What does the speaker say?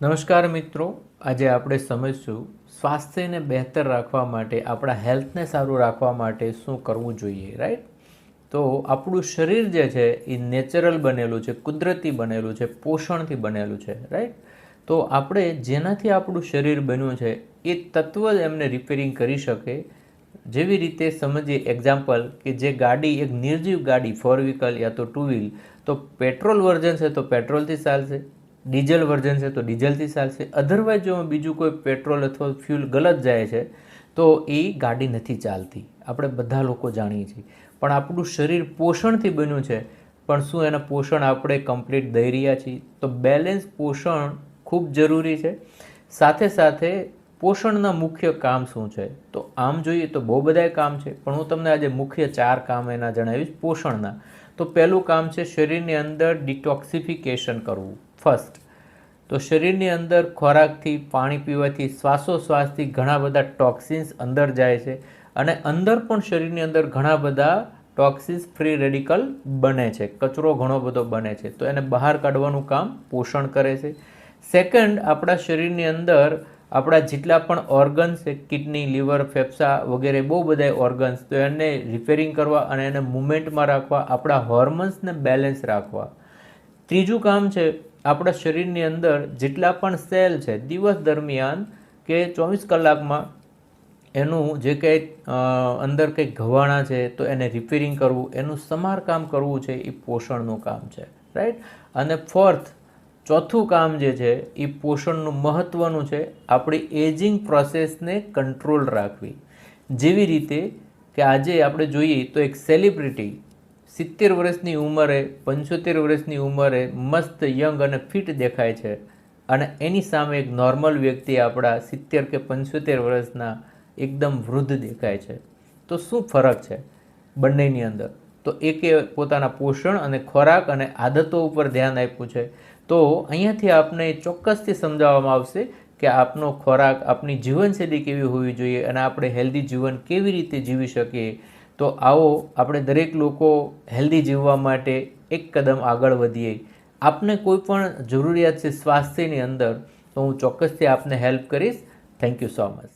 નમસ્કાર મિત્રો, આજે આપણે સમજશું સ્વાસ્થ્યને બહેતર રાખવા માટે, આપણા હેલ્થને સારું રાખવા માટે શું કરવું જોઈએ, રાઈટ? તો આપણું શરીર જે છે એ નેચરલ બનેલું છે, કુદરતી બનેલું છે, પોષણથી બનેલું છે, રાઈટ? તો આપણે જેનાથી આપણું શરીર બન્યું છે એ તત્વ જ એમને રિપેરિંગ કરી શકે. જેવી રીતે સમજીએ એક્ઝામ્પલ કે જે ગાડી એક નિર્જીવ ગાડી, 4 વ્હીકલ યા તો 2 વ્હીલ, તો પેટ્રોલ વર્ઝન છે તો પેટ્રોલથી ચાલશે, ડીઝલ વર્ઝન છે તો ડીઝલથી ચાલશે. અધરવાઇઝ જો બીજું કોઈ પેટ્રોલ અથવા ફ્યુલ ગલત જાય છે તો એ ગાડી નથી ચાલતી. આપણે બધા લોકો જાણીએ છીએ. પણ આપણું શરીર પોષણથી બન્યું છે, પણ શું એના પોષણ આપણે કમ્પ્લીટ દઈ રહ્યા છીએ? તો બેલેન્સ પોષણ ખૂબ જરૂરી છે. સાથે સાથે પોષણના મુખ્ય કામ શું છે? તો આમ જોઈએ તો બહુ બધા કામ છે, પણ હું તમને આજે મુખ્ય 4 કામ એના જણાવીશ પોષણના. તો પહેલું કામ છે શરીરની અંદર ડિટોક્સિફિકેશન કરવું. ફર્સ્ટ તો શરીરની અંદર ખોરાકથી, પાણી પીવાથી, શ્વાસોશ્વાસથી ઘણા બધા ટોક્સિન્સ અંદર જાય છે અને અંદર પણ શરીરની અંદર ઘણા બધા ટોક્સિન્સ, ફ્રી રેડિકલ બને છે, કચરો ઘણો બધો બને છે. તો એને બહાર કાઢવાનું કામ પોષણ કરે છે. સેકન્ડ, આપણા શરીરની અંદર આપણા જેટલા પણ ઓર્ગન્સ છે, કિડની, લીવર, ફેફસા વગેરે બહુ બધા ઓર્ગન્સ, તો એને રિપેરિંગ કરવા અને એને મૂવમેન્ટમાં રાખવા, આપણા હોર્મોન્સને બેલેન્સ રાખવા. ત્રીજું કામ છે આપણા શરીરની અંદર જેટલા પણ સેલ છે દિવસ દરમિયાન કે 24 કલાકમાં એનું જે કંઈ અંદર કંઈ ઘવાણા છે તો એને રિપેરિંગ કરવું, એનું સમારકામ કરવું છે, એ પોષણનું કામ છે, રાઈટ? અને ચોથું કામ જે છે એ પોષણનું મહત્ત્વનું છે, આપણી એજિંગ પ્રોસેસને કંટ્રોલ રાખવી. જેવી રીતે કે આજે આપણે જોઈએ તો એક સેલિબ્રિટી 70 વર્ષની ઉંમરે, 75 વર્ષની ઉંમરે મસ્ત યંગ અને ફિટ દેખાય છે, અને એની સામે એક નોર્મલ વ્યક્તિ આપણા 70 કે 75 વર્ષના એકદમ વૃદ્ધ દેખાય છે. તો શું ફરક છે બંનેની અંદર? તો એકે પોતાના પોષણ અને ખોરાક અને આદતો ઉપર ધ્યાન આપ્યું છે. તો અહીંયાથી આપને ચોક્કસથી સમજાવવામાં આવશે કે આપનો ખોરાક, આપની જીવનશૈલી કેવી હોવી જોઈએ અને આપણે હેલ્ધી જીવન કેવી રીતે જીવી શકીએ. તો આવો આપણે દરેક લોકો હેલ્ધી જીવવા માટે એક કદમ આગળ વધીએ. આપને કોઈ પણ જરૂરિયાત છે સ્વાસ્થ્યની અંદર, તો હું ચોક્કસથી આપને હેલ્પ કરીશ. Thank you so much.